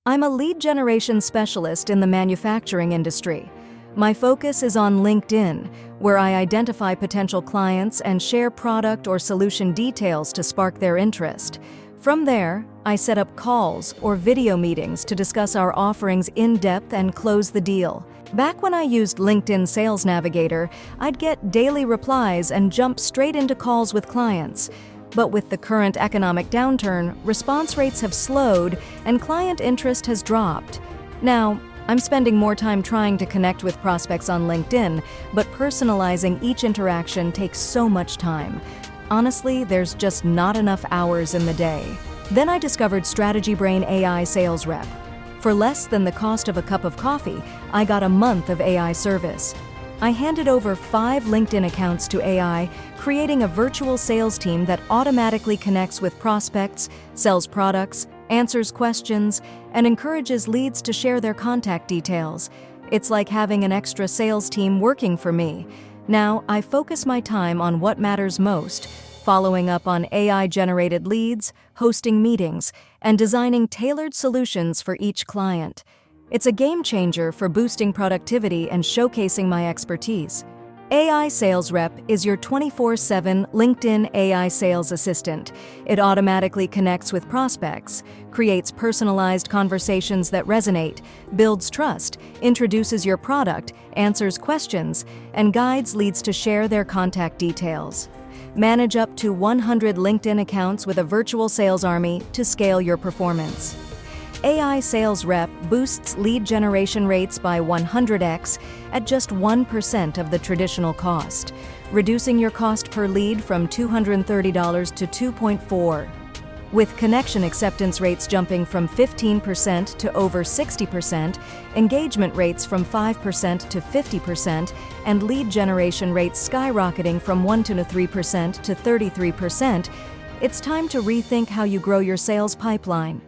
I'm a lead generation specialist in the manufacturing industry. My focus is on LinkedIn, where I identify potential clients and share product or solution details to spark their interest. From there, I set up calls or video meetings to discuss our offerings in depth and close the deal. Back when I used LinkedIn Sales Navigator, I'd get daily replies and jump straight into calls with clients. But with the current economic downturn, response rates have slowed and client interest has dropped. Now, I'm spending more time trying to connect with prospects on LinkedIn, but personalizing each interaction takes so much time. Honestly, there's just not enough hours in the day. Then I discovered StrategyBrain AI Sales Rep. For less than the cost of a cup of coffee, I got a month of AI service. I handed over 5 LinkedIn accounts to AI, creating a virtual sales team that automatically connects with prospects, sells products, answers questions, and encourages leads to share their contact details. It's like having an extra sales team working for me. Now, I focus my time on what matters most, following up on AI-generated leads, hosting meetings, and designing tailored solutions for each client. It's a game changer for boosting productivity and showcasing my expertise. AI Sales Rep is your 24/7 LinkedIn AI sales assistant. It automatically connects with prospects, creates personalized conversations that resonate, builds trust, introduces your product, answers questions, and guides leads to share their contact details. Manage up to 100 LinkedIn accounts with a virtual sales army to scale your performance. AI Sales Rep boosts lead generation rates by 100x at just 1% of the traditional cost, reducing your cost per lead from $230 to $2.4. With connection acceptance rates jumping from 15% to over 60%, engagement rates from 5% to 50%, and lead generation rates skyrocketing from 1 to 3% to 33%, it's time to rethink how you grow your sales pipeline.